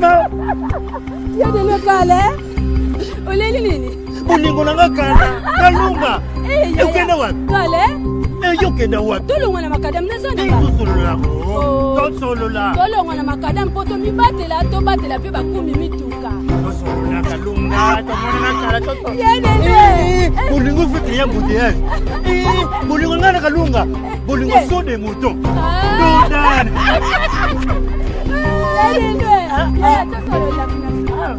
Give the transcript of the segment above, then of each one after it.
mama. Ya de le kale. Oleli nini? Bolingo nanga kana. Kalunga. Yokenda wapi? Kale. Yokenda wapi? Tolongo na makadam na zona. Tosolola. Tosolola. Tolongo na makadam poto mi batela to batela pe bakumi mituka. Tosolola kalunga. Tomona kala toto. Ya de. Bolingo fete ya mbudiyaz. Bolingo ngana kalunga. Bolingo sode moto. Dodan. Ya de. Ya tosolola kuna.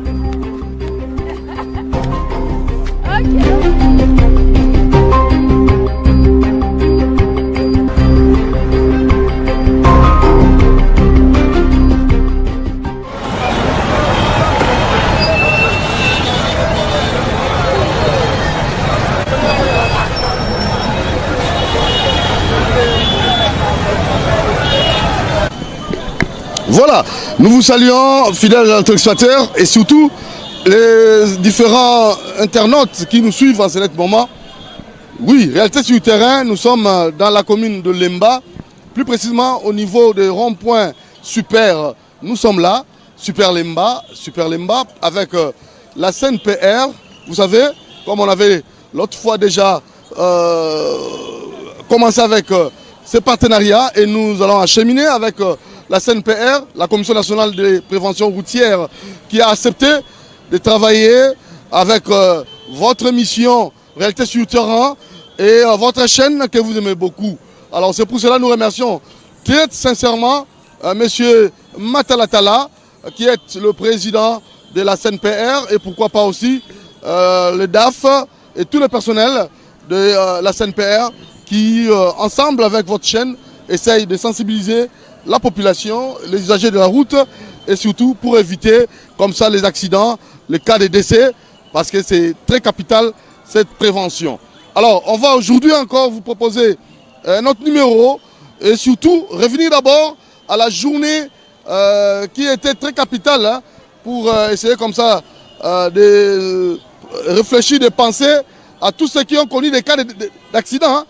Voilà, nous vous saluons, fidèles téléspectateurs, et surtout les différents internautes qui nous suivent en ce moment. Oui, réalité sur le terrain, nous sommes dans la commune de Lemba, plus précisément au niveau des ronds-points Super. Nous sommes là, Super Lemba, avec la CNPR. Vous savez, comme on avait l'autre fois déjà commencé avec ces partenariats, et nous allons acheminer avec la CNPR, la Commission nationale de prévention routière, qui a accepté de travailler avec votre émission Réalité sur le terrain et votre chaîne que vous aimez beaucoup. Alors c'est pour cela que nous remercions très sincèrement M. Matalatala, qui est le président de la CNPR, et pourquoi pas aussi le DAF et tout le personnel de la CNPR qui, ensemble avec votre chaîne, essayent de sensibiliser la population, les usagers de la route, et surtout pour éviter comme ça les accidents, les cas de décès, parce que c'est très capital cette prévention. Alors on va aujourd'hui encore vous proposer notre numéro, et surtout revenir d'abord à la journée qui était très capitale, hein, pour essayer comme ça de réfléchir, de penser à tous ceux qui ont connu des cas d'accidents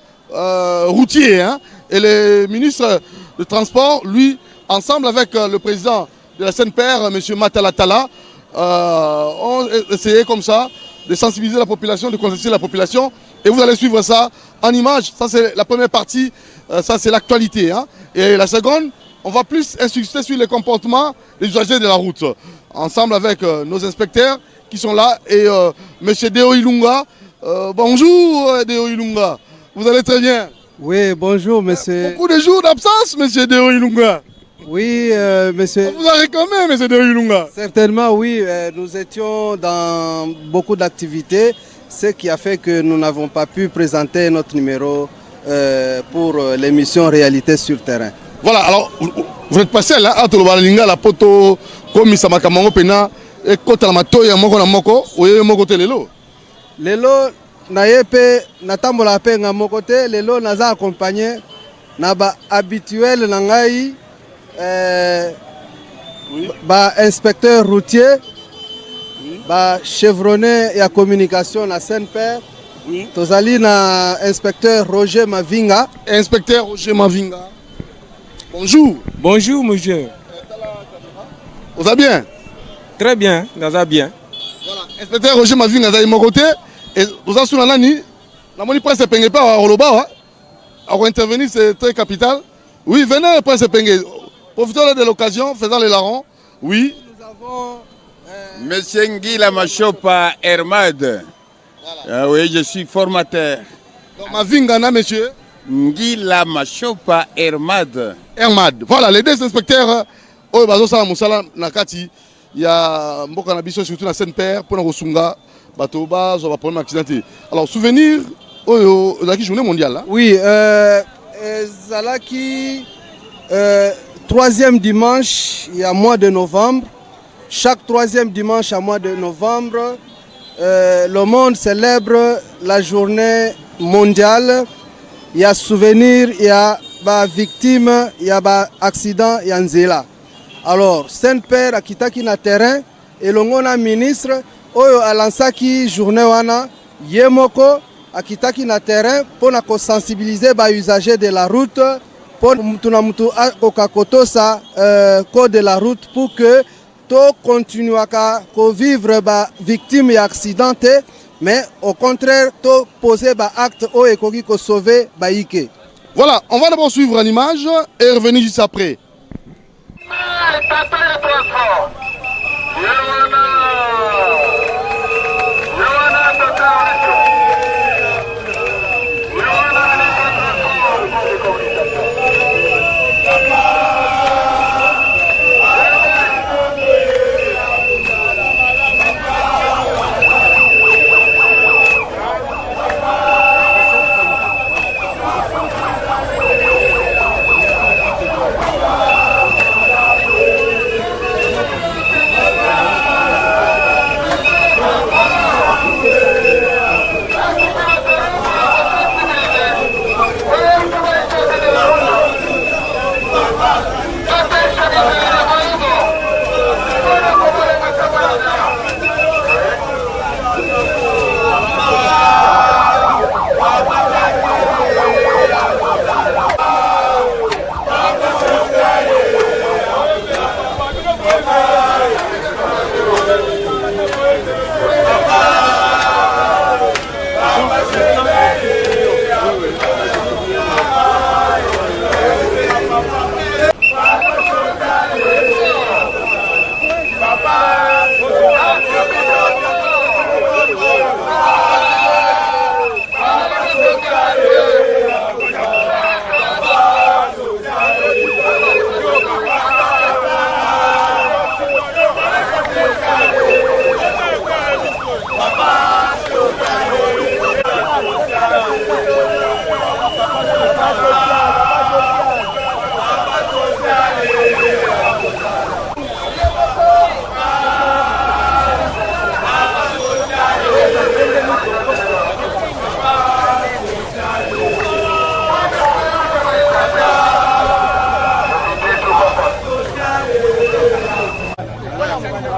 routiers, hein, et les ministres de transport, lui, ensemble avec le président de la CNPR, M. Matalatala, ont essayé comme ça de sensibiliser la population, de conscientiser la population. Et vous allez suivre ça en images. Ça, c'est la première partie, ça, c'est l'actualité. Hein. Et la seconde, on va plus insister sur les comportements des usagers de la route. Ensemble avec nos inspecteurs qui sont là et M. Deo Ilunga. Bonjour, Deo Ilunga. Vous allez très bien? Oui, bonjour, monsieur. Beaucoup de jours d'absence, monsieur Deo Ilunga. Oui, monsieur. On vous a réclamé, monsieur Deo Ilunga. Certainement, oui. Nous étions dans beaucoup d'activités, ce qui a fait que nous n'avons pas pu présenter notre numéro pour l'émission Réalité sur terrain. Voilà, alors, vous êtes passé là, à Tolobalinga, la poto, comme Samaka Mango Pena, et Kota Matoya Moko na Moko, ou Moko Telelo. Lelo, nayepe, natambola pe nga moko te, lelo naza accompagné, na ba habituel nangai, ba inspecteur routier, ba chevronné et à communication na CNPR, tozali na inspecteur Roger Mavinga. Inspecteur Roger Mavinga. Bonjour. Bonjour, monsieur. Vous allez bien? Très bien, nous allons bien. Voilà, inspecteur Roger Mavinga, vous allez mon côté. Et vous avez sur la nani, la monnaie presse penge pas à Roloba, à intervenir, c'est très capital. Oui, venez presse penge. Profitons de l'occasion, faisant les larrons. Oui. Nous avons Monsieur Ngila Machopa Hermad. Voilà. Oui, je suis formateur. Donc, Mavinga, monsieur Ngila Machopa Hermad. Hermad. Voilà, les deux inspecteurs. Oh, bazo sala musala nakati. Il y a Mboka Nabiso, surtout la CNPR, pour nous Rosunga, Batoba, on va prendre un accidenté. Alors, souvenir de la journée mondiale. Hein? Oui, Zalaki, troisième dimanche, il y a mois de novembre. Chaque troisième dimanche à mois de novembre, le monde célèbre la journée mondiale. Il y a souvenir, il y a victime, il y a accident, il y a nzela. Alors, Saint-Père a quitté na terrain et le ministre a lancé journée wana yemoko a quitté na terrain pour sensibiliser les usagers de la route pour mutu na mutu okakoto sa code de la route pour que to continue à vivre ba victime accidenté, mais au contraire to poser ba acte au ekoki ko sauver ba ike. Voilà, on va d'abord suivre en image et revenir juste après.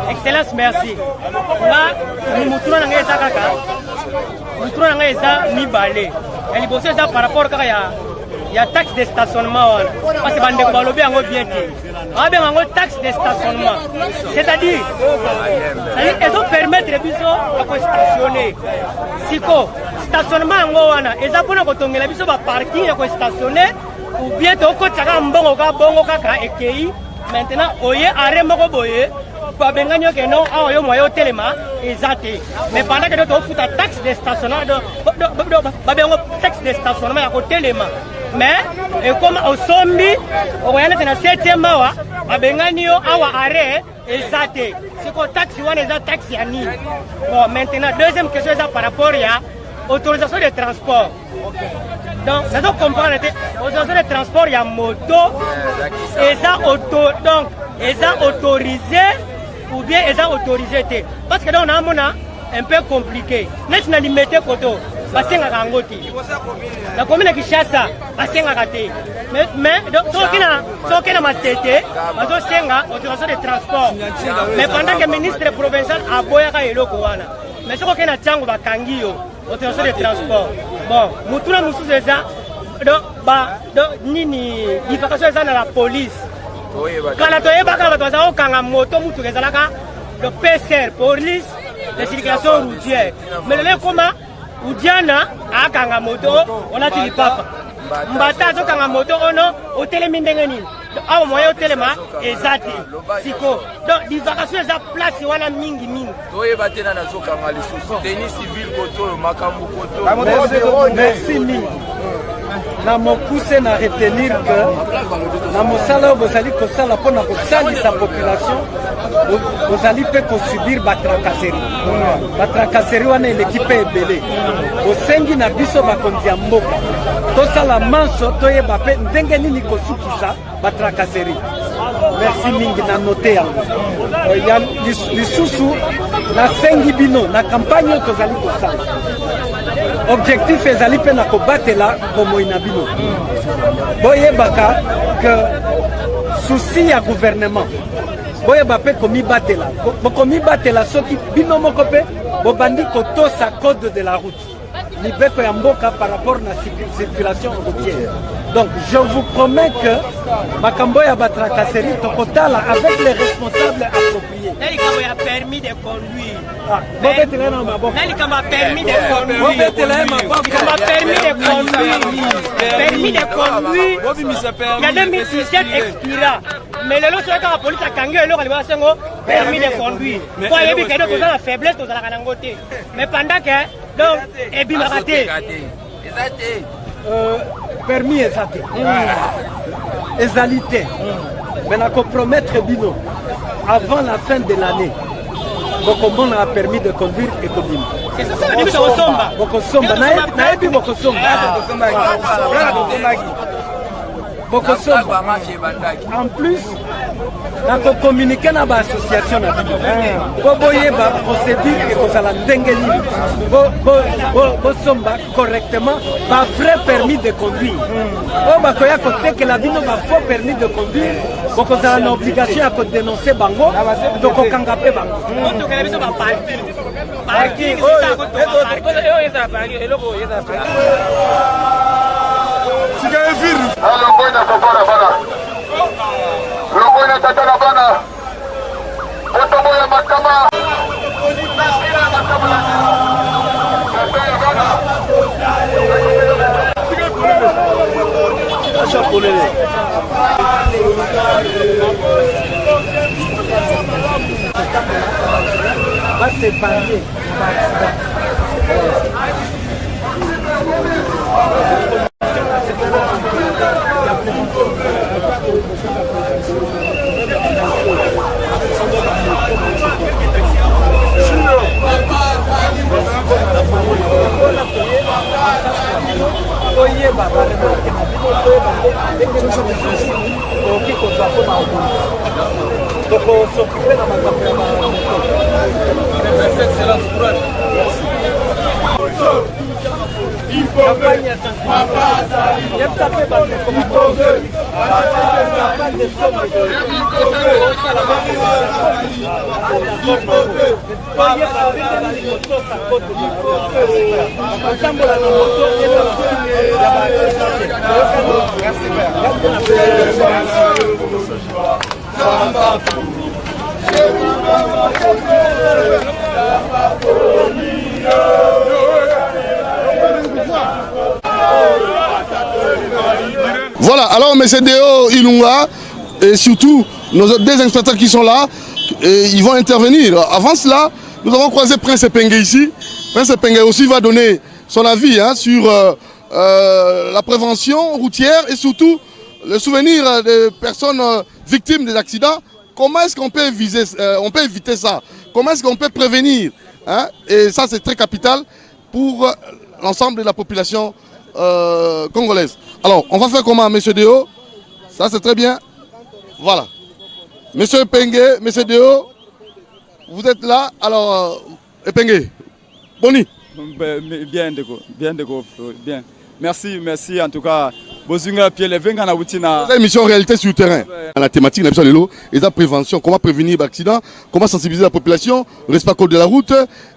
Excellence, merci. Là, nous montrons dans les kaka. Nous montrons dans les mibale. Et les bosses ça par rapport à la taxe de stationnement. Parce que bande ko lobby en bien dit. Ah bien en taxe de stationnement. C'est-à-dire ils ont permettre les biso à stationner. Siko stationnement ngo wana eza pona ko tongela biso ba parking ya ko stationner ou bien to ko tsaka mbongo ka bongo kaka ekei. Maintenant oye arrêt moko boye. Babenganyo que non a yo moyo telema exacté mais pendant que tu fous ta taxe de stationnement babengo taxe de stationnement ya ko telema mais et comme au sombi o yana na 7e mawa babenganyo awa arrêt exacté c'est ko taxe wana za taxe ya ni. Bon maintenant deuxième question ça par rapport à autorisation de transport. Donc ça doit comprendre autorisation de transport ya moto et ça donc et ça autorisé ou bien ils ont autorisé. Parce que là on a un peu compliqué. Maintenant on limité koto basenga kangoti. La commune qui chasse ça basenga kate. Mais donc so kina matete bazo senga autorisation de transport. Mais pendant que le ministre provincial a boya ka eloko wana. Mais so kina chango bakangiyo autorisation de transport. Bon, mutuna musuzu eza donc nini différence eza na la police. Quand tu es bakala tu as kanga moto mutu kezalaka le PCR police de circulation routière mais le comment udiana akanga moto on a dit papa mbata zo kanga moto ono hotel mindenge nini awo moyo hotelema ezati siko donc divagation za place wana mingi toye batena na zo kanga lisusu tennis civil koto makambu koto merci mingi na mokuse na retenir que na mosala bozali kosala mpona kosalisa population bozali mpe kosubir batracasserie wana eleki mpe ebele bosengi na biso bakonzi ya mboka tosala manso toyeba mpe ndenge nini kosukisa batracasserie. Merci mingi na note yango ya lisusu nasengi bino na campagne oyo tozali kosala objectif ezali mpe na kobatela bomoi na bino boyebaka que souci ya gouvernement boyeba mpe komibatela bokomibatela soki bino moko mpe bobandi kotosa code de la route mibeko ya mboka par rapport na circulation routière. Donc je vous promets que makambo ya batracasserie tokotala avec les responsables appropriés de conduire. Permis de conduire. Il y a 2017 expira. Mais le lot sur la police a kangé le lot permis de conduire. Pour y avoir quelqu'un qui a la faiblesse dans la canangote. Mais pendant que donc et bien raté. Permis exact. Égalité. Mais la compromettre bino avant la fin de l'année. Donc on a permis de conduire et conduire. C'est ça le début de Osomba. Bokosomba. Naebi Bokosomba. En plus, on communique dans l'association. Pour la procédure et pour la dengeli. Pour correctement, un vrai permis de conduire. Pour que la vie n'a pas faux permis de conduire, pour qu'on ait l'obligation de dénoncer Bango, donc on kangapé Bango. Voilà, alors M. Deo Ilunga et surtout nos deux inspecteurs qui sont là, ils vont intervenir. Avant cela, nous avons croisé Prince Epenge ici. Prince Epenge aussi va donner son avis sur la prévention routière et surtout le souvenir des personnes victimes des accidents. Comment est-ce qu'on peut éviter ça? Comment est-ce qu'on peut prévenir Et ça, c'est très capital pour l'ensemble de la population congolaise. Alors, on va faire comment, M. Deo? Ça, c'est très bien. Voilà. Monsieur Epenge, M. Deo, vous êtes là. Alors, Epenge, Boni. Bien, bien. Merci en tout cas. C'est une mission en réalité sur le terrain. La thématique, et la prévention, comment prévenir l'accident, comment sensibiliser la population, le respect code de la route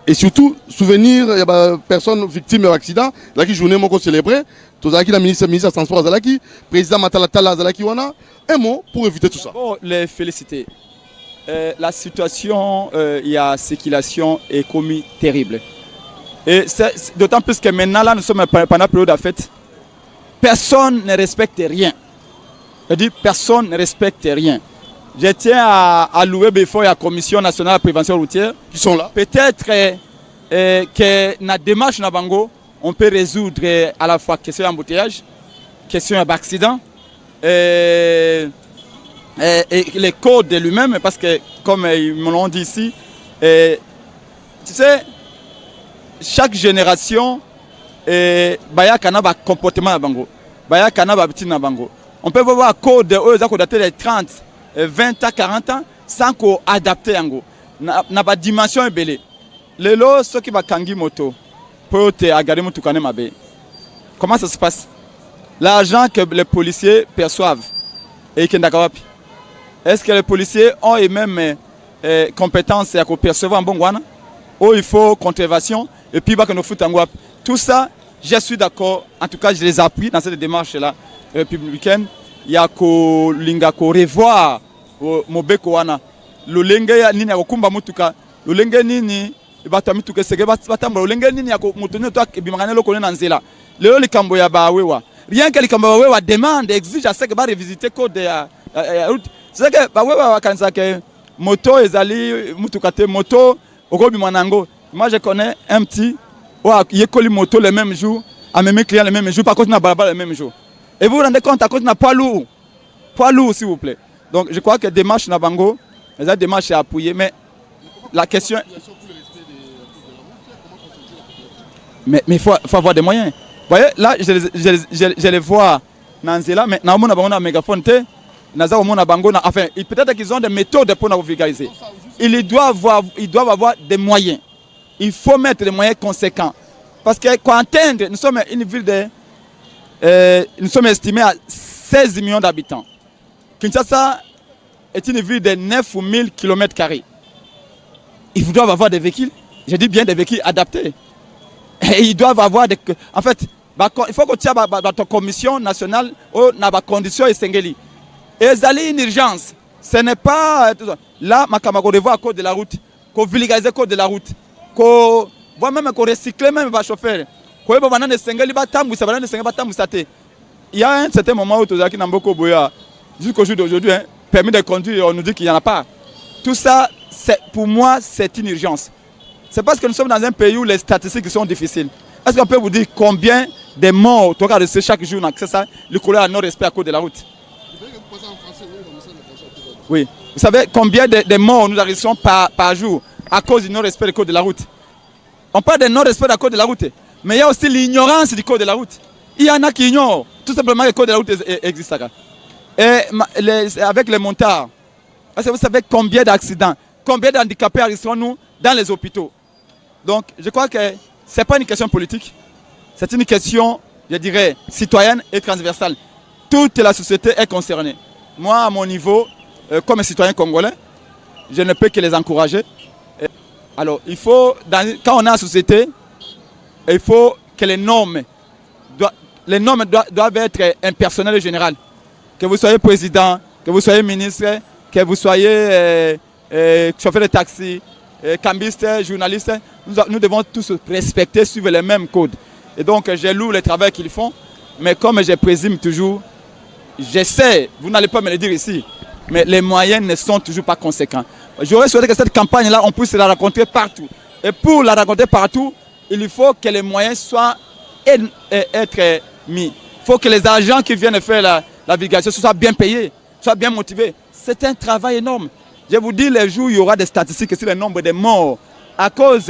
et surtout souvenir les personnes victimes de l'accident. La journée moko célébrée, tout ça qui la ministre des Transports Zalaki, président Matalatala Zalaki wana, un mot pour éviter tout ça. Bon, les féliciter. La situation, il y a circulation est commis terrible. Et d'autant plus que maintenant là nous sommes pendant la période de fête. Personne ne respecte rien. Je dis personne ne respecte rien. Je tiens à louer Befo et la Commission nationale de prévention routière qui sont là. Peut-être que dans la démarche Nabango, on peut résoudre à la fois question d'embouteillage, question d'accident et les codes de lui-même parce que comme ils me l'ont dit ici, tu sais, chaque génération baya kanaba comportement na bango baya kanaba petit na bango on peut voir code eux za dater les 30 20 ans 40 ans sans qu'on adapter yango na ba dimension ebele lelo ceux qui ba kangi moto pour te agari mutu kane mabe. Comment ça se passe? L'argent que les policiers perçoivent et qui ndakawapi, est-ce que les policiers ont les mêmes compétences à percevoir un bon guana ou il faut contravention et puis bah que nous foutons tout ça. Je suis d'accord, en tout cas je les appuie dans cette démarche-là républicaine. Il y a que revoir Mobeko wana. Le linga ya nini ya kumba mutuka lolenge nini bato amituke seke batambola lolenge nini ya moto nini to bimangana lokone na nzela lelo likambo ya bawewa rien que likambo ya bawewa demande exige à ce que ba revisiter code ya route c'est que bawewa bakanisa ke moto ezali mutuka te moto okobima nango. Moi je connais un petit yekoli moto le même jour à même client le même jour par contre na balabala le même jour et vous vous rendez compte à cause na poids lourd s'il vous plaît. Donc je crois que démarche na bango les démarches à appuyer mais la question mais il faut avoir des moyens. Vous voyez là je les vois dans Nzela mais na mona bango na mégaphone te naza mona bango na enfin peut-être qu'ils ont des méthodes pour nous vulgariser. Ils doivent avoir des moyens. Il faut mettre des moyens conséquents. Parce que quand atteindre, nous sommes une ville de... nous sommes estimés à 16 millions d'habitants. Kinshasa est une ville de 9000 km². Ils doivent avoir des véhicules, je dis bien des véhicules adaptés. Et ils doivent avoir des... En fait, il faut que tu aies la commission nationale aux conditions essentielles. Et ils ont une urgence. Ce n'est pas... Là, ma camarade revoit à cause de la route, qu'on vulgarise à cause de la route, qu'on voit même qu'on recycle même les chauffeurs. Il y a un certain moment où tu as jusqu'au jour d'aujourd'hui, permis de conduire, on nous dit qu'il n'y en a pas. Tout ça, pour moi, c'est une urgence. C'est parce que nous sommes dans un pays où les statistiques sont difficiles. Est-ce qu'on peut vous dire combien de morts tu regardes chaque jour, c'est ça, le couleur à non-respect à cause de la route? Oui. Vous savez combien de morts nous arrêtons par jour à cause du non-respect du code de la route? On parle de non-respect du code de la route, mais il y a aussi l'ignorance du code de la route. Il y en a qui ignorent tout simplement que le code de la route existe. Et avec les montards, vous savez combien d'accidents, combien d'handicapés arrivons-nous dans les hôpitaux? Donc je crois que ce n'est pas une question politique, c'est une question, je dirais, citoyenne et transversale. Toute la société est concernée. Moi, à mon niveau, comme citoyen congolais, je ne peux que les encourager. Alors, il faut, quand on est en société, il faut que les normes doivent être impersonnelles et générales. Que vous soyez président, que vous soyez ministre, que vous soyez chauffeur de taxi, cambiste, journaliste, nous devons tous respecter, suivre les mêmes codes. Et donc, je loue le travail qu'ils font, mais comme je présume toujours, j'essaie, vous n'allez pas me le dire ici, mais les moyens ne sont toujours pas conséquents. J'aurais souhaité que cette campagne-là, on puisse la raconter partout. Et pour la raconter partout, il faut que les moyens soient être mis. Il faut que les agents qui viennent faire la vulgarisation soient bien payés, soient bien motivés. C'est un travail énorme. Je vous dis, les jours où il y aura des statistiques sur le nombre de morts à cause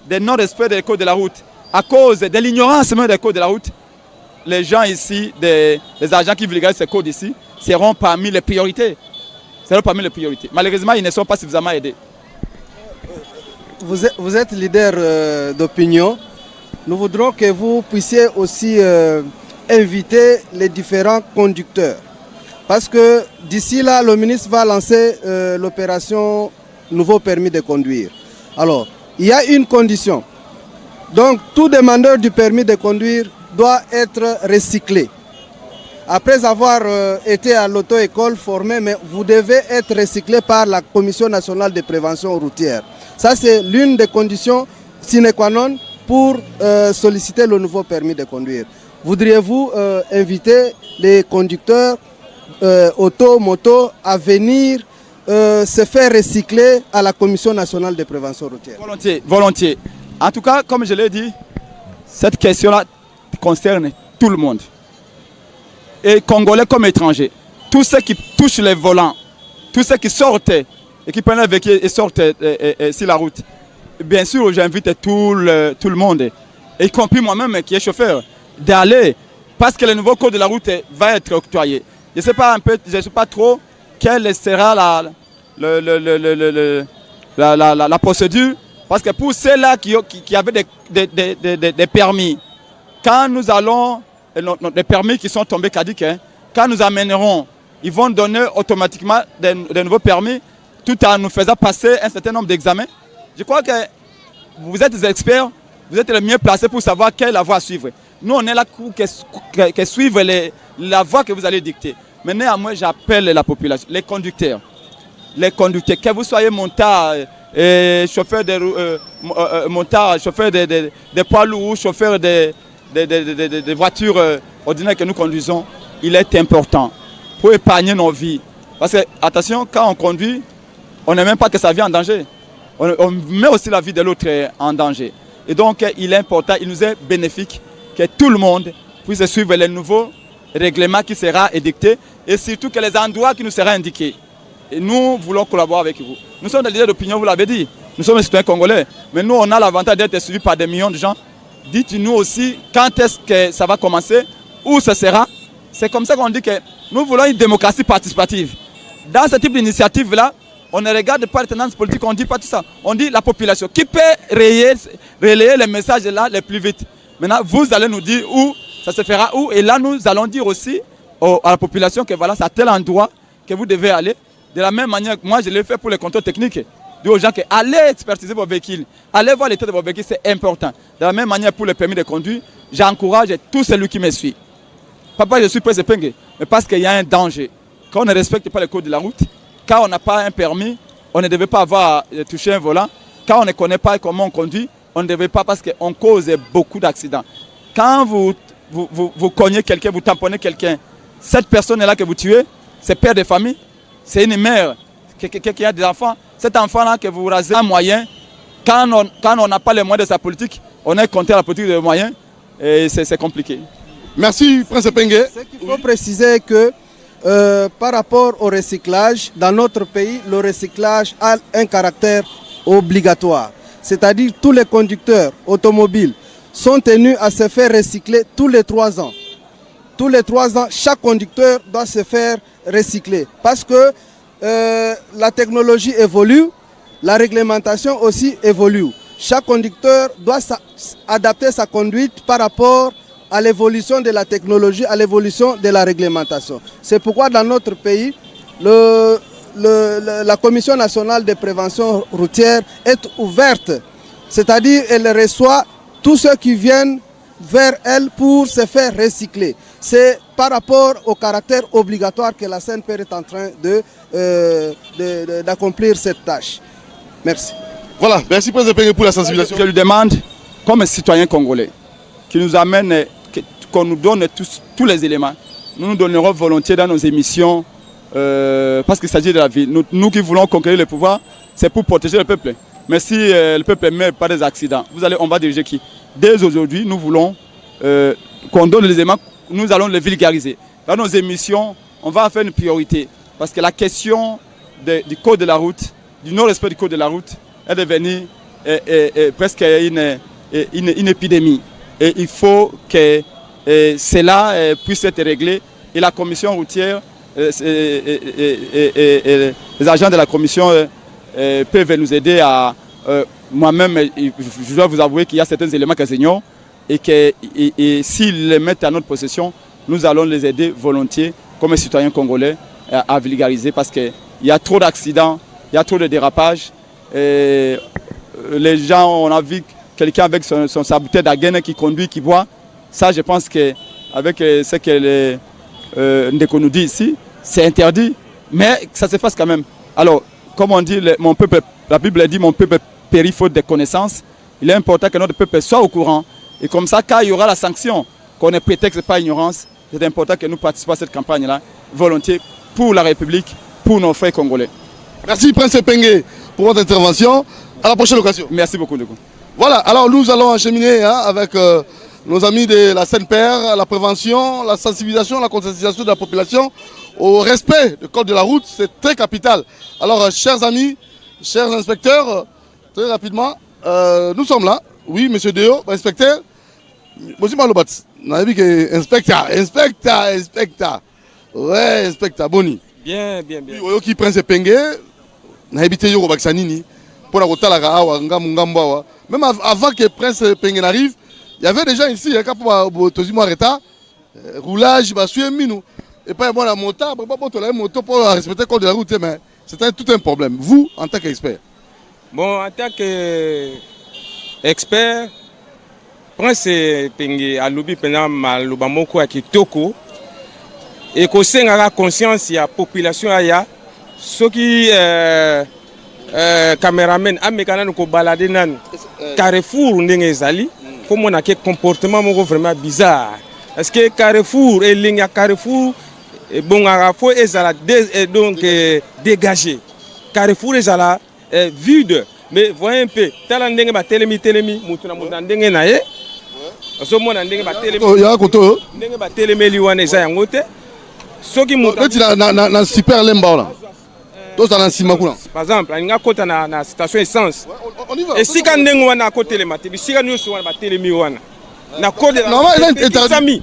des non-respect des codes de la route, à cause de l'ignorance même des codes de la route, les gens ici, les agents qui vulgarisent ces codes ici, seront parmi les priorités. Malheureusement, ils ne sont pas suffisamment aidés. Vous êtes leader d'opinion. Nous voudrons que vous puissiez aussi inviter les différents conducteurs. Parce que d'ici là, le ministre va lancer l'opération Nouveau permis de conduire. Alors, il y a une condition. Donc, tout demandeur du permis de conduire doit être recyclé. Après avoir été à l'auto-école formé, mais vous devez être recyclé par la Commission nationale de prévention routière. Ça, c'est l'une des conditions sine qua non pour solliciter le nouveau permis de conduire. Voudriez-vous inviter les conducteurs auto, moto à venir se faire recycler à la Commission nationale de prévention routière? Volontiers, volontiers. En tout cas, comme je l'ai dit, cette question-là concerne tout le monde. Et Congolais comme étrangers. Tous ceux qui touchent les volants, tous ceux qui sortent et qui prennent le véhicule et sortent sur la route. Bien sûr, j'invite tout le monde, y compris moi-même qui est chauffeur, d'aller, parce que le nouveau code de la route va être octroyé. Je ne sais pas trop quelle sera la procédure, parce que pour ceux-là qui avaient des permis, quand nous allons, les permis qui sont tombés caduques, quand nous amènerons, ils vont donner automatiquement des nouveaux permis, tout en nous faisant passer un certain nombre d'examens. Je crois que vous êtes des experts, vous êtes les mieux placés pour savoir quelle voie suivre. Nous, on est là pour suivre la voie que vous allez dicter. Mais néanmoins, j'appelle la population, les conducteurs, que vous soyez montard, chauffeurs de motards, chauffeurs de poids lourds, chauffeurs de voitures ordinaires que nous conduisons, il est important pour épargner nos vies. Parce que, attention, quand on conduit, on n'est même pas que sa vie en danger. On met aussi la vie de l'autre en danger. Et donc, il est important, il nous est bénéfique que tout le monde puisse suivre les nouveaux règlements qui seront édictés et surtout que les endroits qui nous seront indiqués. Et nous voulons collaborer avec vous. Nous sommes des leaders d'opinion, vous l'avez dit. Nous sommes des citoyens congolais. Mais nous, on a l'avantage d'être suivis par des millions de gens. Dites-nous aussi quand est-ce que ça va commencer, où ce sera. C'est comme ça qu'on dit que nous voulons une démocratie participative. Dans ce type d'initiative-là, on ne regarde pas les tendances politiques, on ne dit pas tout ça. On dit la population qui peut relayer les messages là les plus vite. Maintenant, vous allez nous dire où, ça se fera où. Et là, nous allons dire aussi à la population que voilà, c'est à tel endroit que vous devez aller. De la même manière que moi, je l'ai fait pour les contrôles techniques. Dis aux gens que allez expertiser vos véhicules, allez voir l'état de vos véhicules, c'est important. De la même manière pour le permis de conduire, j'encourage tout celui qui me suit. Papa, je suis Prince Epenge, mais parce qu'il y a un danger. Quand on ne respecte pas le code de la route, quand on n'a pas un permis, on ne devait pas avoir touché un volant. Quand on ne connaît pas comment on conduit, on ne devait pas parce qu'on cause beaucoup d'accidents. Quand vous cognez quelqu'un, vous tamponnez quelqu'un, cette personne-là que vous tuez, c'est père de famille, c'est une mère qui a des enfants. Cet enfant-là que vous rasez un moyen, quand on n'a pas les moyens de sa politique, on est contre la politique de moyens et c'est compliqué. Merci, Prince Epenge. Il faut préciser que par rapport au recyclage, dans notre pays, le recyclage a un caractère obligatoire. C'est-à-dire tous les conducteurs automobiles sont tenus à se faire recycler tous les 3 ans. Tous les 3 ans, chaque conducteur doit se faire recycler. Parce que la technologie évolue, la réglementation aussi évolue. Chaque conducteur doit adapter sa conduite par rapport à l'évolution de la technologie, à l'évolution de la réglementation. C'est pourquoi dans notre pays, la Commission nationale de prévention routière est ouverte. C'est-à-dire qu'elle reçoit tous ceux qui viennent vers elle pour se faire recycler. C'est par rapport au caractère obligatoire que la CNPR est en train d'accomplir cette tâche. Merci. Voilà, merci Prince Epenge pour la sensibilisation. Je lui demande, comme un citoyen congolais, qui nous amène, qu'on nous donne tous les éléments. Nous donnerons volontiers dans nos émissions, parce qu'il s'agit de la vie. Nous qui voulons conquérir le pouvoir, c'est pour protéger le peuple. Mais si le peuple meurt par des accidents, on va diriger qui? Dès aujourd'hui, nous voulons qu'on donne les éléments, nous allons les vulgariser. Dans nos émissions, on va faire une priorité. Parce que la question du code de la route, du non-respect du code de la route, est devenue presque une épidémie. Et il faut que cela puisse être réglé. Et la commission routière, les agents de la commission peuvent nous aider à... moi-même, je dois vous avouer qu'il y a certains éléments que j'ignore et que s'ils les mettent à notre possession, nous allons les aider volontiers comme citoyens congolais à vulgariser parce qu'il y a trop d'accidents, il y a trop de dérapages. Les gens, on a vu quelqu'un avec sa bouteille d'Agen qui conduit, qui boit. Ça, je pense qu'avec ce que Ndeko nous dit ici, c'est interdit, mais ça se passe quand même. Alors, comme on dit, mon peuple, la Bible dit, mon peuple périt faute de connaissances. Il est important que notre peuple soit au courant. Et comme ça, quand il y aura la sanction, qu'on ne prétexte pas ignorance, c'est important que nous participions à cette campagne-là, volontiers, pour la République, pour nos frères congolais. Merci Prince Epenge pour votre intervention. À la prochaine occasion. Merci beaucoup, Ndeko. Voilà, alors nous allons acheminer avec nos amis de la CNPR, la prévention, la sensibilisation, la conscientisation de la population au respect du code de la route, c'est très capital. Alors, chers amis, chers inspecteurs, très rapidement, nous sommes là. Oui, monsieur Deo, inspecteur. Monsieur Malobat, on a vu que inspecteur. Ouais, inspecteur, boni. Bien. Oui, qui Prince Epenge, on a habité au Baksanini, pour la route à la même avant que Prince Epenge n'arrive, il y avait des gens ici, roulage, et pas moi la moto, pour respecter le code de la route, mais c'est tout un problème. Vous, en tant qu'expert. Bon, en tant qu'expert, Prince Epenge a lobby pendant malobamoko à Kitoko, et qu'on ait conscience, il y a population, il y a ceux qui cameraman amekana ko balade nan Carrefour ndenge ezali comme on a que comportement moko vraiment bizarre parce que Carrefour et ligne à Carrefour bon à faut ezala donc dégagé Carrefour ezala vide mais voyez un peu tala ndenge ba telemi mutu na mutu ndenge na ye so mona ndenge ba telemi ya koto ndenge ba telemeli wana eza yango te soki mutu na super lemba là. Par exemple, il y a une station essence. Et si quand on a un côté télématique, si on a un télémi, on a un côté télémi.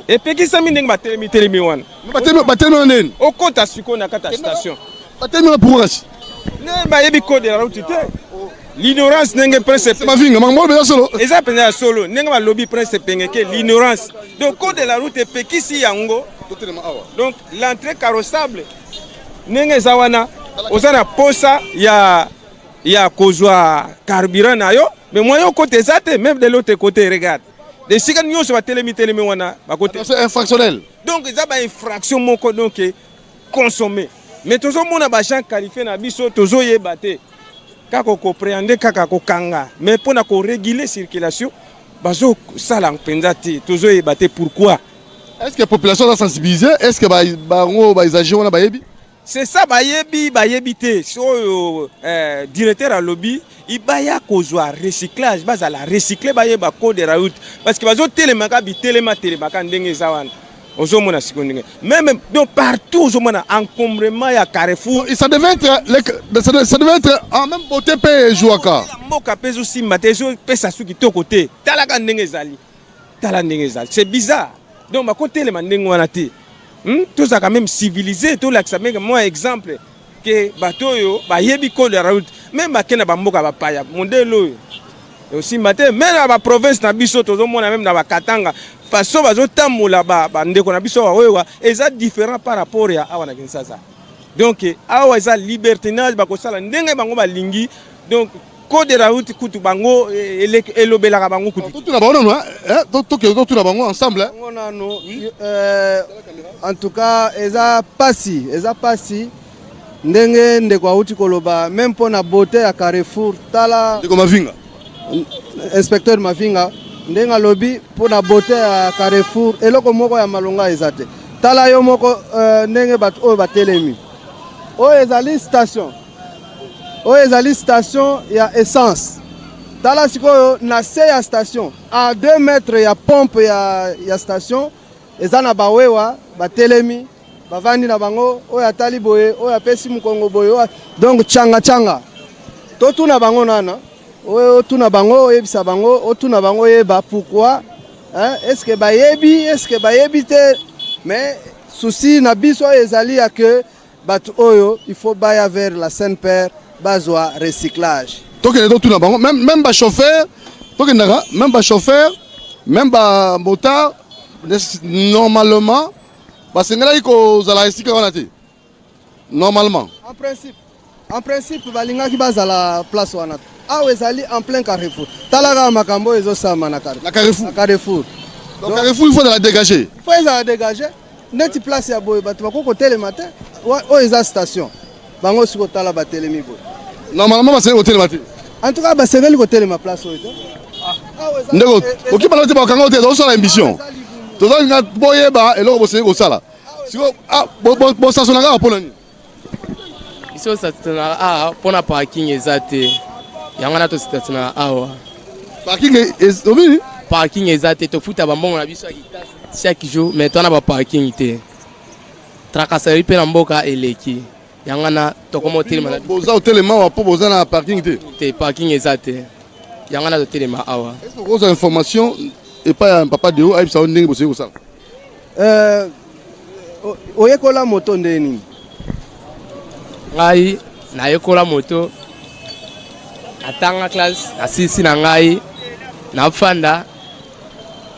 Et puis qui s'est mis dans le télémi, on a au côté de la station. Pourquoi l'ignorance n'est pas principe. C'est solo. N'est lobby principe l'ignorance. Donc code de la route est petit si yango. Donc l'entrée carrossable. Nenge zawana ozana posa ya kozwa carburant na yo mais moi yo côté zate même de l'autre côté regarde de sika nyo so telemi wana ba côté c'est infractionnel donc ça ba infraction moko donc consommer mais tozo mona ba gens qualifié na biso tozo yebate kako comprendre kaka ko kanga mais pour na ko réguler circulation bazo sala mpenza te tozo yebate pourquoi est-ce que la population est sensibilisée est-ce que ba exagérer on a ba yebi. C'est ça, bayebité. So directeur à lobby, il baya kozwa recyclage, base à la recycler bayeba code de la route parce que bazo télémaka ndenge zawana. Ozo mona sikondenge. Même donc partout ozo mona encombrement ya Carrefour. Ça devait être en même côté pe jouaka. Moka peso si matezo pesa suki to côté. Talaka ndenge zali. Tala ndenge zali. C'est bizarre. Donc ba côté le ndenge wana te. Tout ça quand même civilisé, tout là que ça met moi exemple que bateau yo ba yebi code de la route même ba kena ba mboka ba paya mondelo aussi matin même na ba province na biso tozo mona même na ba Katanga façon bazo tamola ba ndeko na biso wa eza différent par rapport ya awa na Kinshasa donc awa eza libertinage ba ko sala ndenge bango ba lingi donc code de la route kutu bango elobelaka bango kutu tout na bango tout na bango ensemble en tout cas eza pasi ndenge ndeko auti koloba même pour na beauté ya Carrefour tala ndeko Mavinga inspecteur Mavinga ndenge lobby pour na beauté ya Carrefour eloko moko ya malonga ezate tala yo moko ndenge bat o batelemi o ezali station ya essence tala sikoyo na se ya station à 2 mètres ya pompe ya station ezana bawewa batelemi bavandi na bango oyo atali boye oyo apesi mukongo boye donc changa to tuna bango nana oyo tuna bango oyebisa bango otuna bango yeba pourquoi est-ce que bayebi te mais souci na biso ezali ya que batu oyo il faut baya vers la Saint-Père bazwa recyclage tokende tuna bango même ba chauffeur tokendaka même ba motard normalement parce que il ko zala recycler wana te normalement en principe balingaki bazala place wana awa ezali en plein Carrefour talaka makambo ezosama na Carrefour donc Carrefour il faut la dégager neti place ya boye batu bakoko telema te o eza station bango siko tala batelemi boye normalement basengeli kotelema te en tout cas basengeli kotelema place oyo te ndeko okibala te bakanga te osala émission tozalinga boyeba eloko bosengeli kosala siko bosasonaka mpona nini biso osasonaka awa mpona parking eza te yango wana tosasonaka awa parking eza te tofuta bambongo na biso chaque jour mais tona ba parking te tracasserie pe na mboka eleki yango wana tokoma otelema na boza otelema wa po boza na parking te parking eza te yango wana totelema awa est-ce que vous avez information et pas papa de haut aibisa ndenge boseli kosala oyekola moto ndenge nini ngai nayekola moto natanga classe asisi na ngai nafanda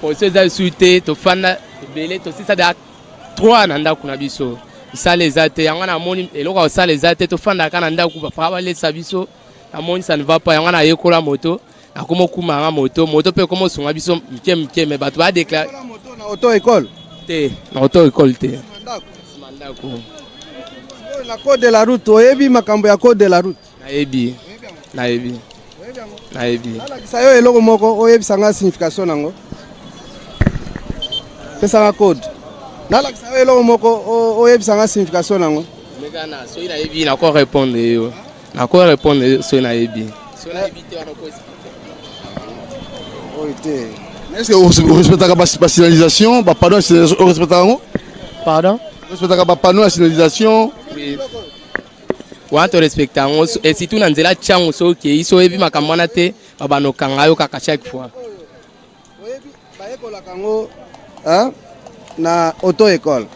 poso eza esu te tofanda ebele tosisa da 3 na ndako na biso esala eza te yango namoni eloko ya kosala eza te tofandaka na ndako papa balesa biso namoni ça ne va pas yango nayekola moto nakoma okumanga moto mpe ekoma osunga biso mike me bato badeklare na auto école te na auto école te na code de la route oyebi makambo ya code de la route Naebi. Naebi. Naebi. Ça yo eloko moko oyebisanga signification nango. Pesanga code. Nalakisa yo eloko moko oyebisanga signification nango. Megana, so naebi na ko répondre yo. Na ko répondre so naebi. So naebi te wana ko expliquer. Est-ce que vous respectez la signalisation? Pardon, vous respectez la Pardon? Vous respectez la signalisation? Oui. Ouais, tu respectes. Et si tu n'as pas de chance, ils sont évidemment comme on a été, nous kangayo kaka chaque fois. Na auto-école.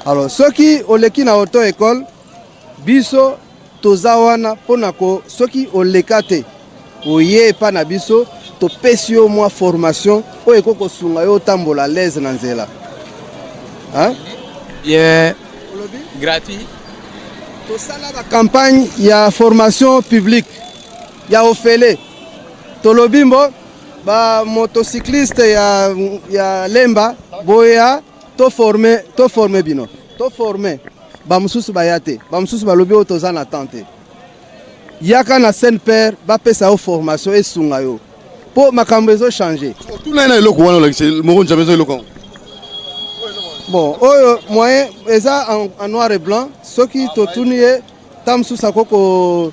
Alors, ceux qui ont na auto-école, biso tozawana ponako, ceux qui ont lekate, oye pa na biso, to pesio moi formation, o ekoko sunga yo tambola l'aise nanzela. Hein? Bien. Gratuit. Tout ça là, la campagne, il y a formation publique, il y a Ofele. Tolobimbo, ba motocycliste, il y a Lemba, Boya, to formé bino, to formé. Ba mususu bayate, ba mususu balobi otoza na tante. Yaka na Saint-Père, ba pesa o formation et sungayo. Pour makambo ezo changer. Tout là na eloko wana c'est mo jamais eloko. Bon, moyen en noir et blanc, ceux qui totunie tam sous sa koko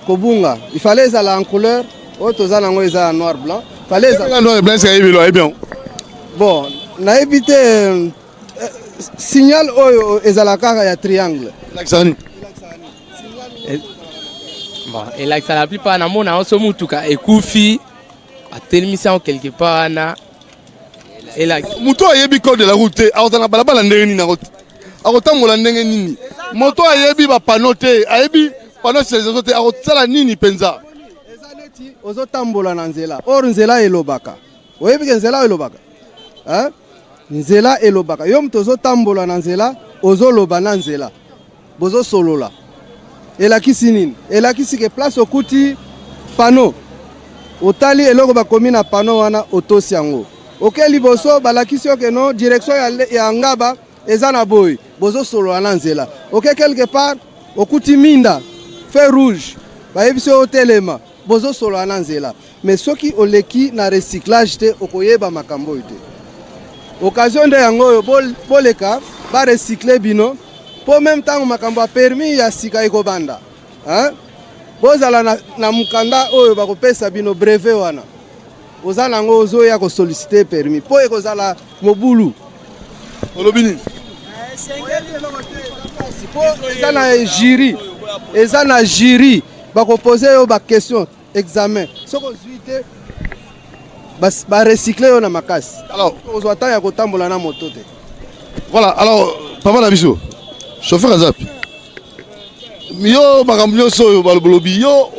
kobunga. Il fallait ça en couleur, autres en noir et blanc. Fallait ça. En noir et blanc c'est bien. Bon, na évité signal oyo ezalaka ya triangle. Laxani. Bon, et là ça la plupart na mona oso mutuka ekufi atelemisa quelque part na. Et là, moto ayebi code de la route, aotana balabala ndenge nini na route. Akotambola ndenge nini. Moto ayebi ba panote, ayebi pano signalisation te akotala nini penza. Ezaleti ozotambola na nzela. Or nzela elobaka. Oyebi ke nzela elobaka. Hein? Nzela elobaka. Yo mto ozotambola na nzela, ozoloba na nzela. Bozo solola. Elakisi nini? Elakisi ke place okuti pano. Otali eloko bakomi na pano wana otosi yango. Ok, liboso balakisi que non direction ya ngaba ezana boy bozo solo ananzela. Ok, quelque part okuti minda feu rouge bayebisi otelema bozo solo ananzela. Mais soki oleki na recyclage te okoyeba makambo te. Occasion de yango boleka ba recycler bino po même temps makambo permis ya sika ekobanda. Hein? Bozala na mukanda oyo bakopesa bino brevet wana. Ozala ngo ozo ya ko solliciter permis po ekozala mobulu olobini eza na jury bako poser yo ba question examen soko zuite ba recycler yo na makasi alors ozo ata ya kotambola na moto te. Voilà, alors papa na biso chauffeur azap yo makambo so yo balobolobi yo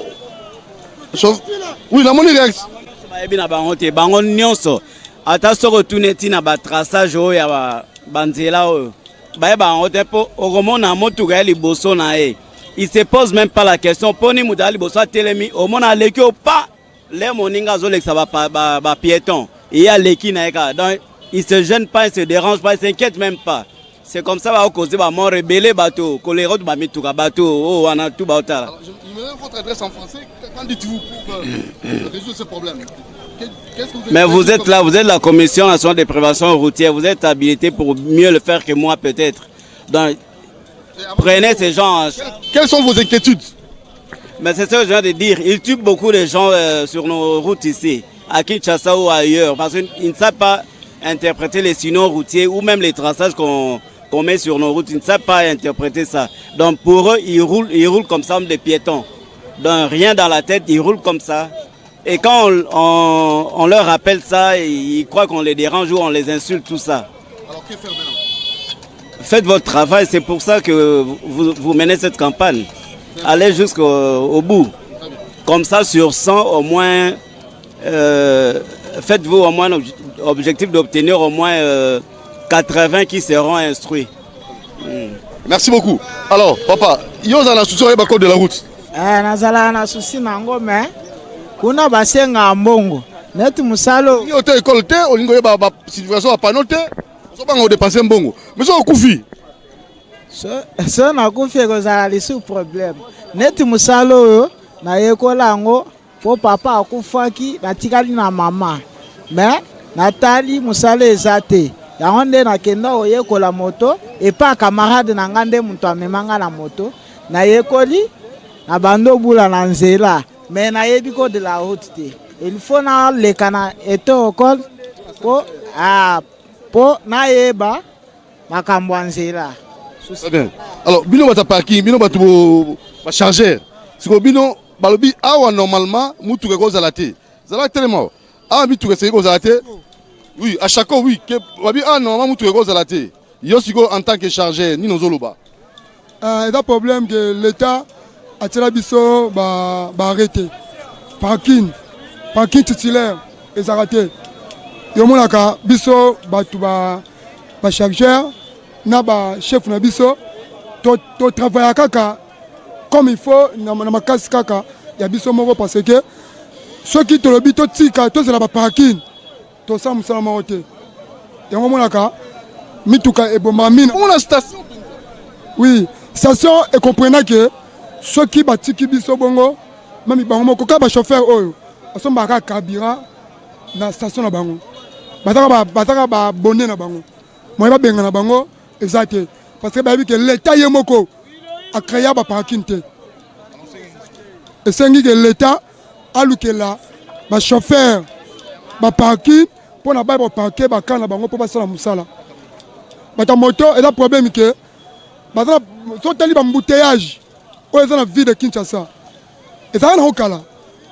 oui la moni rex bayebi na bango te bango nyonso ata soko tuneti na batraçage oyo ya banzela oyo bayeba bango te mpo okomona motuka ya liboso na ye il se pose même pas la question poni mutu ya liboso atelemi omona aleki o pa le moninga azolekisa bapiéton ye aleki na ye kaka donc il se gêne pas, il se dérange pas, il s'inquiète même pas. C'est comme ça va causer ba mort rebelle bateau, colère de mituka bateau, oh on a tout bateau. Je me donne votre adresse en français. Qu'en dites-vous pour résoudre ce problème? Mais vous êtes là, vous êtes la Commission nationale de prévention routière, vous êtes habilité pour mieux le faire que moi peut-être. Donc prenez ces gens en charge. Quelles sont vos inquiétudes? Mais c'est ça que je viens de dire. Ils tuent beaucoup de gens sur nos routes ici, à Kinshasa ou ailleurs, parce qu'ils ne savent pas interpréter les signaux routiers ou même les traçages qu'on met sur nos routes. Ils ne savent pas interpréter ça. Donc pour eux, ils roulent comme ça, comme des piétons. Donc rien dans la tête, ils roulent comme ça. Et quand on leur rappelle ça, ils croient qu'on les dérange ou on les insulte, tout ça. Alors que faire maintenant? Faites votre travail, c'est pour ça que vous menez cette campagne. Allez jusqu'au bout. Comme ça, sur 100, au moins, faites-vous au moins l'objectif d'obtenir au moins 80 qui seront instruits. Merci beaucoup. Alors, papa, il y a un souci avec le code de la route. Nazala na souci nango mais kuna basenga mbongo. Net musalo. Ni hotel école té, olingo ba situation ba panoté. So ba ngo dépenser mbongo. Mais so okufi. so nakufi ekozala lisu problème neti mosala oyo nayekola yango po papa akufaki natikali na mama me natali mosala eza te yango nde nakenda koyekola moto epa camarade na nga nde moto amemanga na moto nayekoli na bando bula na nzela me nayebi ko de la route te il faut naleka na etokole po nayeba makambo ya nzela. Très bien. Alors, bino bata parking, bino bata ba chargeur. Siko bino balobi awa normalement mutuka ko zalate. Zala tellement. Ah mutuka c'est ko zalate. Oui, à chaque fois oui, que babi ah normalement mutuka ko zalate. Yo siko en tant que chargeur ni nozoloba. Il y a un problème que l'État a tiré biso ba arrêté. Parking titulaire et arrêté. Yo monaka biso batu ba chargeur na ba chef na biso to travailler kaka comme il faut na makasi kaka ya biso moko parce que ceux qui te le bito tika to c'est la parking to ça musala maote yango monaka mituka eboma mine on a station. Oui, station et comprenant que ceux qui batiki biso bongo même bango moko ka ba chauffeur oyo asomba ka kabira na station na bango bataka ba bonne na bango moi ba benga na bango exact parce que babi que l'état yemoko a créé ba parking te et sengi que l'état a lukela ba chauffeur ba parking pour na ba parker ba kana bango pour ba sala musala bata moto et la problème que batala so tali ba embouteillage o ezana ville de Kinshasa et ça na okala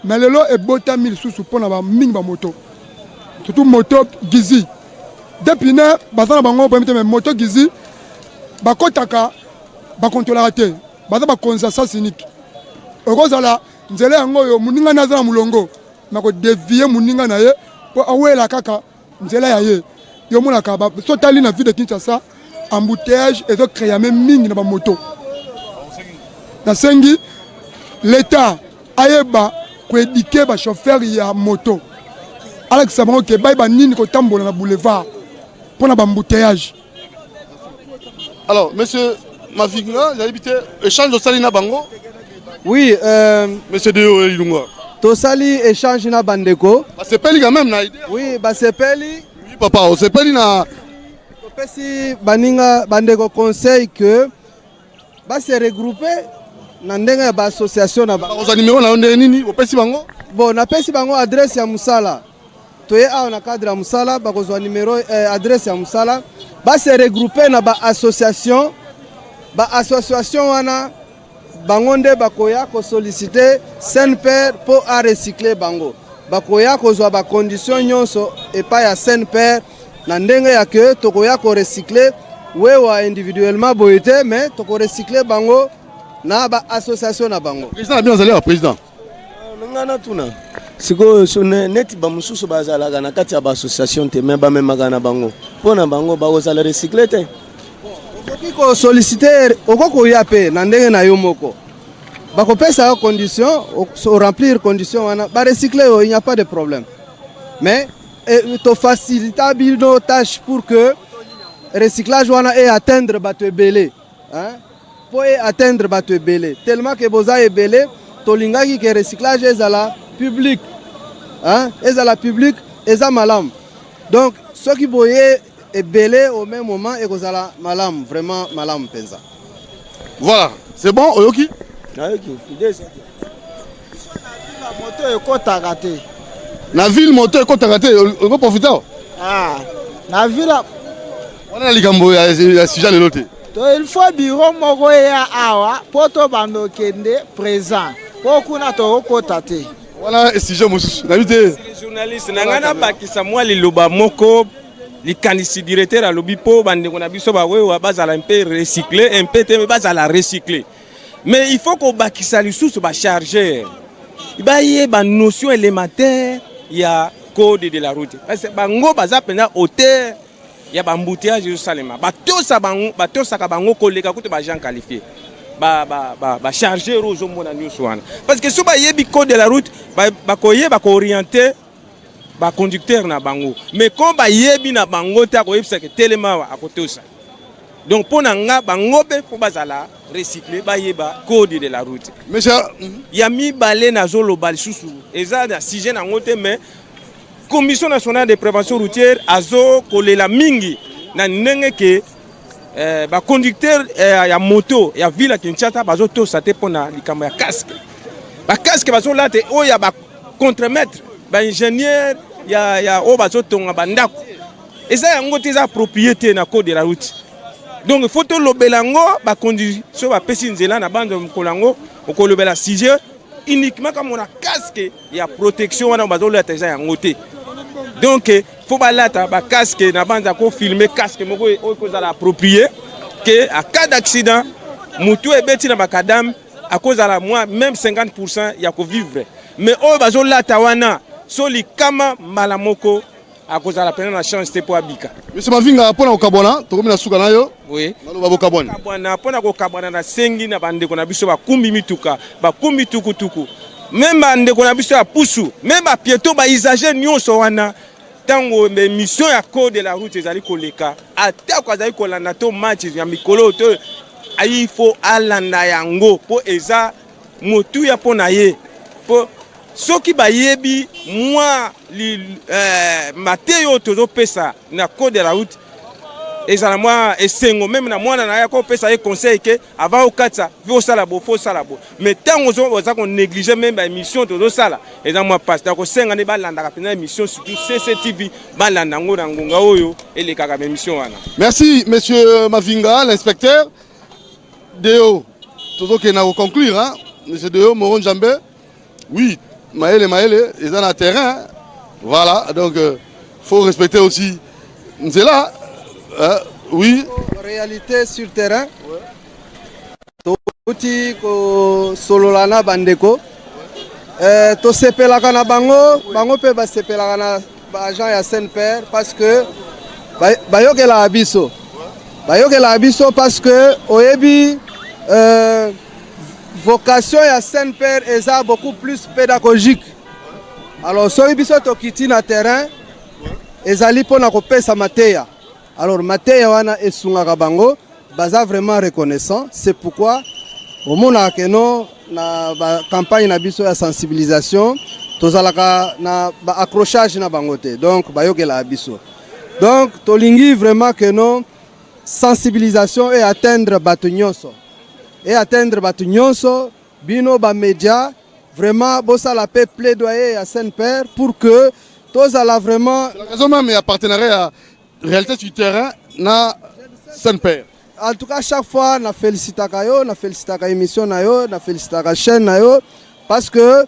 mais lelo e bota 1000 sous pour na ba mingi ba moto surtout moto gizi depuis ne bazana bango permettre mais moto gizi bakotaka bakontola te baza bakonza sa cynique okozala nzela yango yo muninga nazala mulongo nako dévier muninga na ye po awela kaka nzela ya ye yo monaka ba sotali na ville de Kinshasa embouteillage et donc créer même mingi na ba moto na sengi l'état ayeba ko éduquer ba chauffeur ya moto Alex Sabon ke bay ba nini ko tambola na boulevard pour l'embouteillage. Alors, monsieur Mavinga, vous avez habité échange de Salina Bango? Oui, monsieur Deo Ilunga. Tosali échange na bandeko. C'est peli quand même na idée. Oui, c'est peli. Oui, papa, c'est peli na. Topesi baninga bandeko conseil que ba se regrouper na ndenga ba association na ba. Ba numéro na onde nini? Opesi bango? Bon, na pesi bango adresse ya musala. Toye a na cadre ya musala bakozwa numéro adresse ya musala ba se regrouper na ba association wana bangonde bakoya ko solliciter Saint-Père pour à recycler bango bakoya kozwa ba condition nyonso epa ya Saint-Père na ndenge ya que tokoya ko recycler wewa individuellement boyete mais toko recycler bango na ba association na bango. Président bien allé au président. Ngana tuna siko neti ba mususu bazalaka na kati ya ba association te mais ba memaka na bango pona bango bakozala recycler te ko solliciter okoko ya pe na ndenge na yo moko bakopesa condition o remplir condition wana ba recycler il n'y a pas de problème mais to faciliter nos tâches pour que recyclage wana et atteindre bato ebele hein pour atteindre bato ebele tellement que boza ebele tolingaki que recyclage ezala public hein ezala public eza malam donc ceux qui boye ebele au même moment ekozala malam vraiment malam penza. Voilà, c'est bon oyoki? Oyoki, déjà. La moto ekotaka te. Na ville moto ekotaka te, on profiter. Ah, na ville on a likambo ya sujet lelo te. To il faut bureau moko ya awa poto bando kende présent. Pokuna to okota te. Voilà sujet mususu. Na vite. Journaliste nangana bakisa mwa liloba moko likanisi directeur à l'obipo bande qu'on a biso ba wewa bazala un peu recycler un peu te bazala recycler mais il faut qu'on bakisa lisusu ba chargeur ba yé ba notion élémentaire ya code de la route parce que bango baza pena hauteur ya ba embouteillage yo salema ba tosa ka bango koleka kuti ba gens qualifiés ba chargeur ozo mona nyuso wana parce que so ba yebi code de la route ba koye ba ko orienter ba conducteur na bango mais quand ba yebi na bango ta ko yebisa ke telema à côté ça Donc pour nga bangobe pour bazala recycler bayeba code de la route. Monsieur ya mi balé na zolo bal susu eza na sujet na ngote mais Commission nationale de prévention routière azo kolela mingi na ndenge ke ba conducteur ya moto ya ville ya Kinshasa bazo to sate pona likamba ya casque. Ba casque bazo late o ya ba contremaître ba ingénieur ya o bazo tonga bandako. Eza yango te za propriété na code de la route. Donc il faut que l'obelango ba condition ba pesi nzela na bande kolango okolobela sujet uniquement comme on a casque ya protection wana bazo lata eza yango te. Donc il faut balata ba casque na bande ko filmer casque moko ko za la approprié que à cas d'accident mutu ebeti na makadam à cause à la moins même 50% ya ko vivre. Mais o bazo lata wana soli kama malamoko à cause de la peine de la chance pour Abika. Monsieur Mavinga, pour le Kabona, tu as dit que oui. Kabona, pour le Kabona, na sengi na bande kona biso ba kumbi mituka, ba kumbi tuku tuku. Même bande kona biso ya pusu, même ba pieto ba izager nyonso wana. Tango mission ya code de la route ezali koleka. Ata kwa zali kolanda to match ya mikolo to il faut alanda yango po eza motu ya pona ye. Po soki bayebi moi Mateo tozo pesa na code de la route ezala moi esengo même na mwana na ya ko pesa e conseil que avant au katsa faut sala bo mais tango oza ko négliger même ba émission tozo sala eza moi passe ko senga ne balanda ka pena émission surtout CCTV balanda ngo na ngonga oyo eleka ka émission wana. Merci monsieur Mavinga, l'inspecteur Deo. Tozo ke na conclure hein monsieur Deo Moron Njambe. Oui, Maëlle, ils sont dans le terrain. Voilà, donc faut respecter aussi. C'est là, oui. En réalité, sur terrain, Touti ko sololana bandeko. To sepelaka na bango pe ba sepelaka na agent ya Saint-Père parce que bayokela abiso. Bayokela abiso parce que oyebi vocation ya Saint-Père est beaucoup plus pédagogique. Alors, si vous avez quitté le terrain, vous allez pesa mateya. Alors, mateya wana esungaka bango, baza vraiment reconnaissant. C'est pourquoi, au moment où na campagne na biso ya sensibilisation, tozalaka na accrochage na bangote. Donc, bayokela biso. Donc, tolingi vraiment que non sensibilisation et atteindre bato nyonso. Et atteindre bato nyonso, bino ba média vraiment bossa la paix plaidoyer à Saint-Père pour que tous alla vraiment la raison même il y a partenariat à réalité sur terrain na Saint-Père. En tout cas chaque fois na félicitaka yo, na félicitaka émission na yo, na félicitaka chaîne na yo parce que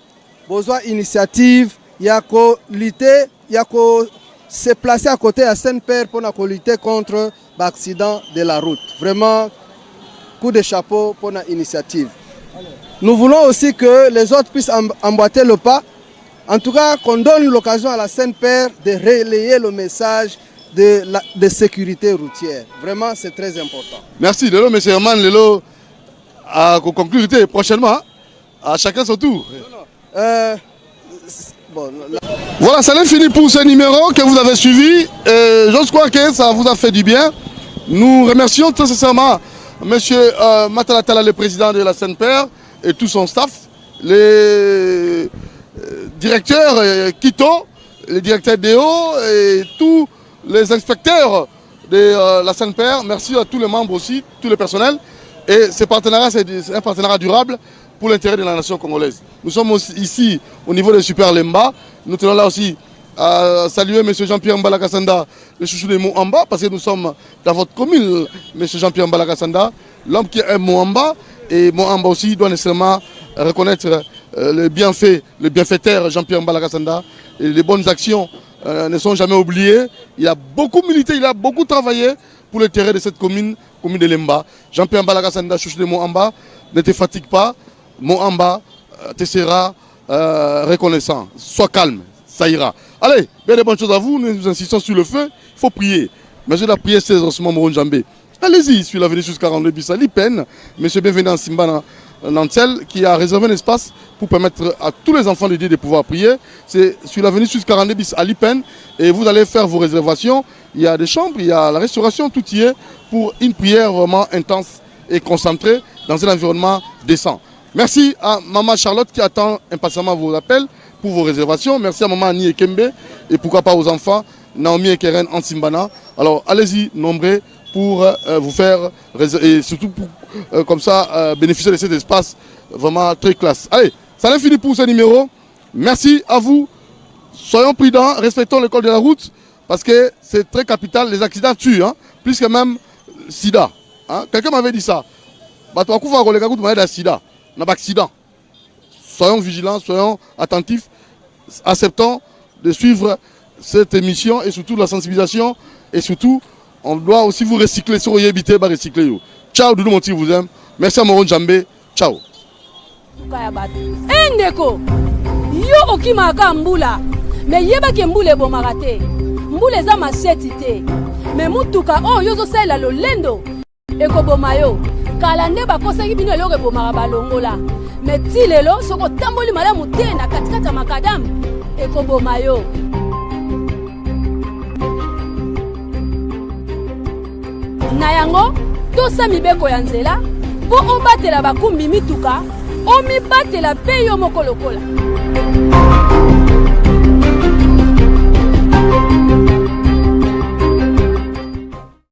besoin initiative ya ko lutter, ya ko se placer à côté à Saint-Père pour na ko lutter contre l'accident de la route. Vraiment coup de chapeau pour notre initiative. Nous voulons aussi que les autres puissent emboîter le pas. En tout cas, qu'on donne l'occasion à la Saint-Père de relayer le message de sécurité routière. Vraiment, c'est très important. Merci. Lelo, M. Herman, Lelo, à conclure prochainement. À chacun son tour. Voilà, ça n'est fini pour ce numéro que vous avez suivi. Je crois que ça vous a fait du bien. Nous remercions très sincèrement M. Matalatala, le président de la Saint-Père, et tout son staff, les directeurs Kito, les directeurs Deo et tous les inspecteurs de la Saint-Père. Merci à tous les membres aussi, tous les personnels. Et ce partenariat, c'est un partenariat durable pour l'intérêt de la nation congolaise. Nous sommes aussi ici au niveau de Super Lemba. Nous tenons là aussi à saluer M. Jean-Pierre Mbalakasanda, le chouchou de Moamba, parce que nous sommes dans votre commune, M. Jean-Pierre Mbalakasanda, l'homme qui est Moamba. Et Moamba aussi doit nécessairement reconnaître le bienfaiteur Jean-Pierre Mbalakasanda. Et les bonnes actions ne sont jamais oubliées. Il a beaucoup milité, il a beaucoup travaillé pour l'intérêt de cette commune de Lemba. Jean-Pierre Mbalakasanda, chouchou de Moamba, ne te fatigue pas. Moamba te sera reconnaissant. Sois calme, ça ira. Allez, bien des bonnes choses à vous. Nous insistons sur le feu. Il faut prier. Mais je dois prier, c'est Osman Moron Njambe. Allez-y, sur l'avenue jusqu'à 42 bis à Lipen. Monsieur Bienvenue Simba Nantel qui a réservé un espace pour permettre à tous les enfants de Dieu de pouvoir prier. C'est sur l'avenue jusqu'à 42 bis à Lipen. Et vous allez faire vos réservations. Il y a des chambres, il y a la restauration, tout y est pour une prière vraiment intense et concentrée dans un environnement décent. Merci à Maman Charlotte qui attend impatiemment vos appels pour vos réservations. Merci à Maman Annie Ekembe et pourquoi pas aux enfants Naomi et Keren Antimbana. Alors allez-y nombreux pour vous faire et surtout pour comme ça bénéficier de cet espace vraiment très classe. Allez, ça n'est fini pour ce numéro. Merci à vous. Soyons prudents, respectons le code de la route parce que c'est très capital. Les accidents tuent, hein, plus que même sida. Hein. Quelqu'un m'avait dit ça. Sida. Accident. Soyons vigilants, soyons attentifs, acceptons de suivre cette émission et surtout la sensibilisation et surtout on doit aussi vous recycler sur Yébité, recycler. Ciao, Doudou Monti vous aime. Merci à Moron Djambé. Ciao. Endeko, yo okimaka mbula, me yeba ke mbule bomaka te. Mbule za maseti te. Me mutuka yo zo sala lolendo ekoboma yo. Kala nde bakosaki bino eloko ebomaka balongola. Me ti lelo soko tamboli malamu te na katikati ya makadamu ekoboma yo. Na yango tosa mibeko ya nzela po obatela bakumbi mituka omibatela pe yo moko lokola.